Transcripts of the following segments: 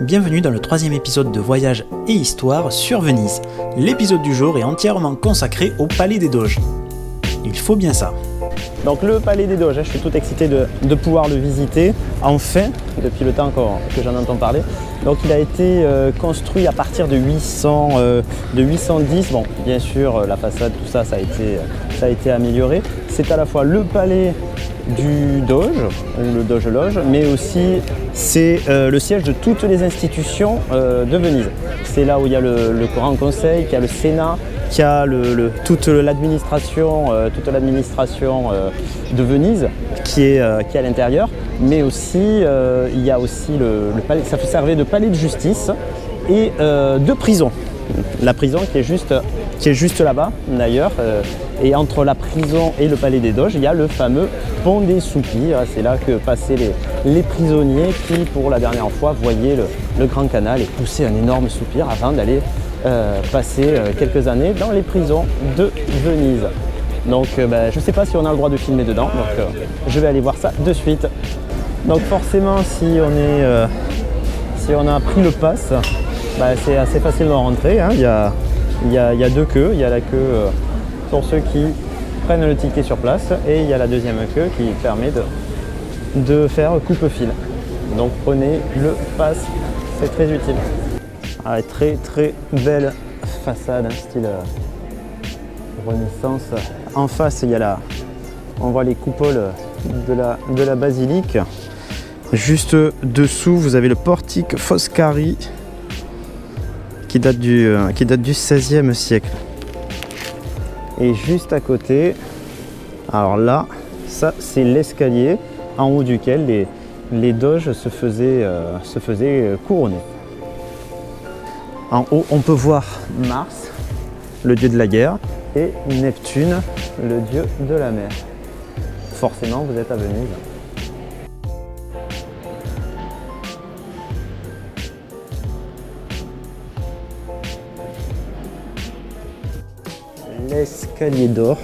Bienvenue dans le 3e épisode de Voyage et Histoire sur Venise. L'épisode du jour est entièrement consacré au Palais des Doges. Il faut bien ça. Donc le Palais des Doges, je suis tout excité de pouvoir le visiter, enfin, depuis le temps que j'en entends parler. Donc il a été construit à partir de 810. Bon, bien sûr, la façade, tout ça, ça a été amélioré. C'est à la fois le palais du Doge, ou le Doge Loge, mais aussi c'est le siège de toutes les institutions de Venise. C'est là où il y a le Grand Conseil, qu'il y a le Sénat, qu'il y a toute l'administration de Venise qui est à l'intérieur, mais aussi il y a aussi le palais, ça servait de palais de justice et de prison. La prison qui est juste là-bas d'ailleurs, et entre la prison et le palais des Doges, il y a le fameux pont des Soupirs. C'est là que passaient les prisonniers qui, pour la dernière fois, voyaient le Grand Canal et poussaient un énorme soupir avant d'aller passer quelques années dans les prisons de Venise. Donc je ne sais pas si on a le droit de filmer dedans, donc je vais aller voir ça de suite. Donc forcément, si on a pris le pass, c'est assez facile de rentrer, hein. Il y a deux queues. Il y a la queue pour ceux qui prennent le ticket sur place et il y a la deuxième queue qui permet de faire coupe-fil. Donc prenez le pass, c'est très utile. Très très belle façade, hein, style Renaissance. En face, on voit les coupoles de la basilique. Juste dessous, vous avez le portique Foscari qui date du XVIe siècle. Et juste à côté, alors là, ça c'est l'escalier en haut duquel les doges se faisaient couronner. En haut, on peut voir Mars, le dieu de la guerre, et Neptune, le dieu de la mer. Forcément, vous êtes à Venise. L'escalier d'or,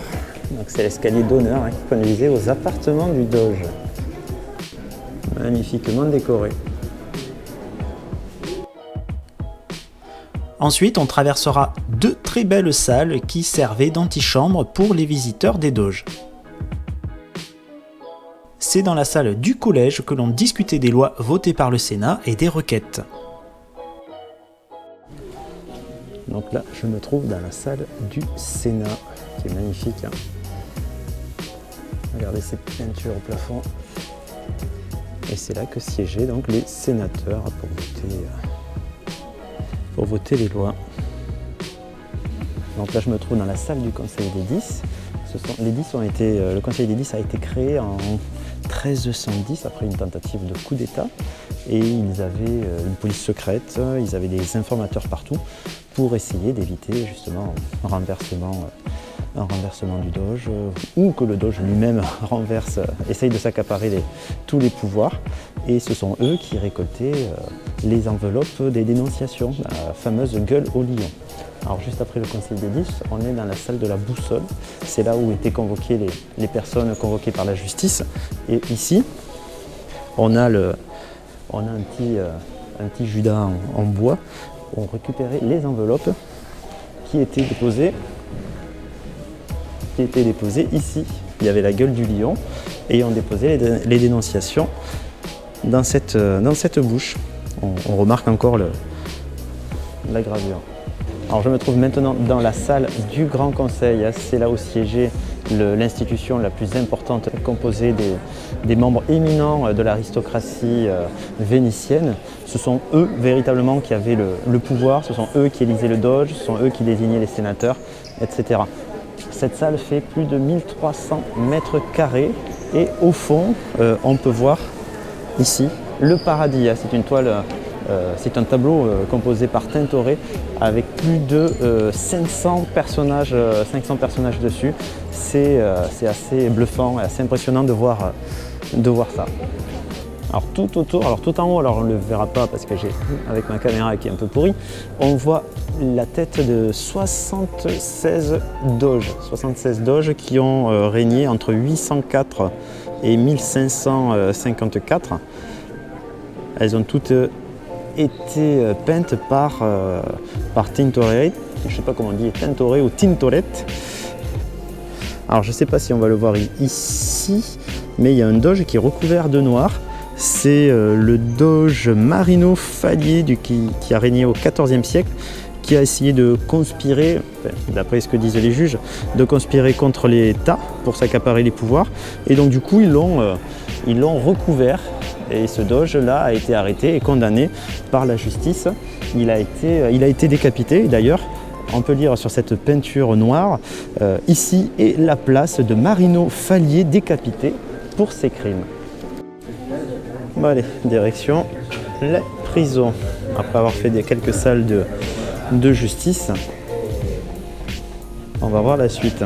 donc c'est l'escalier d'honneur qui conduisait aux appartements du Doge. Magnifiquement décoré. Ensuite, on traversera deux très belles salles qui servaient d'antichambre pour les visiteurs des Doges. C'est dans la salle du collège que l'on discutait des lois votées par le Sénat et des requêtes. Donc là, je me trouve dans la salle du Sénat, qui est magnifique, hein. Regardez cette peinture au plafond. Et c'est là que siégeaient donc les sénateurs pour voter les lois. Donc là, je me trouve dans la salle du Conseil des 10. Le Conseil des 10 a été créé en 1310 après une tentative de coup d'État. Et ils avaient une police secrète, ils avaient des informateurs partout pour essayer d'éviter justement un renversement du Doge, ou que le Doge lui-même essaye de s'accaparer tous les pouvoirs. Et ce sont eux qui récoltaient les enveloppes des dénonciations, la fameuse gueule au lion. Alors juste après le Conseil des 10, on est dans la salle de la boussole. C'est là où étaient convoquées les personnes convoquées par la justice. Et ici, on a un petit Judas en bois. On récupérait les enveloppes qui étaient déposées ici. Il y avait la gueule du lion et on déposait les dénonciations dans cette bouche. On remarque encore la gravure. Alors je me trouve maintenant dans la salle du Grand Conseil. C'est là où siégeait l'institution la plus importante, composée des membres éminents de l'aristocratie vénitienne. Ce sont eux véritablement qui avaient le pouvoir, ce sont eux qui élisaient le Doge, ce sont eux qui désignaient les sénateurs, etc. Cette salle fait plus de 1300 mètres carrés et au fond, on peut voir ici le paradis. C'est un tableau composé par Tintoret avec plus de 500 personnages dessus. C'est assez bluffant et assez impressionnant de voir ça. Alors tout autour, tout en haut, alors on ne le verra pas parce que j'ai avec ma caméra qui est un peu pourrie, on voit la tête de 76 doges qui ont régné entre 804 et 1554. Elles ont toutes été peinte par Tintoret, je ne sais pas comment on dit, Tintoret ou Tintoret. Alors je ne sais pas si on va le voir ici, mais il y a un doge qui est recouvert de noir. C'est le doge Marino Falier qui a régné au XIVe siècle, qui a essayé de conspirer, d'après ce que disent les juges, de conspirer contre l'État pour s'accaparer les pouvoirs. Et donc du coup ils l'ont recouvert. Et ce doge-là a été arrêté et condamné par la justice. Il a été décapité. D'ailleurs, on peut lire sur cette peinture noire, ici est la place de Marino Falier décapité pour ses crimes. Bon allez, direction la prison. Après avoir fait quelques salles de justice, on va voir la suite.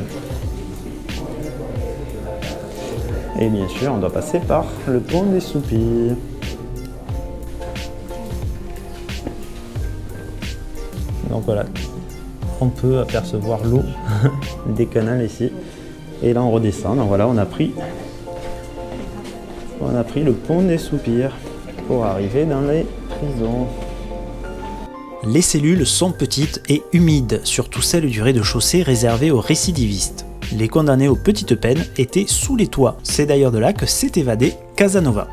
Et bien sûr, on doit passer par le pont des Soupirs. Donc voilà, on peut apercevoir l'eau des canals ici. Et là, on redescend. Donc voilà, on a pris le pont des Soupirs pour arriver dans les prisons. Les cellules sont petites et humides, surtout celles du rez-de-chaussée réservées aux récidivistes. Les condamnés aux petites peines étaient sous les toits. C'est d'ailleurs de là que s'est évadé Casanova.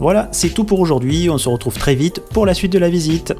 Voilà, c'est tout pour aujourd'hui. On se retrouve très vite pour la suite de la visite.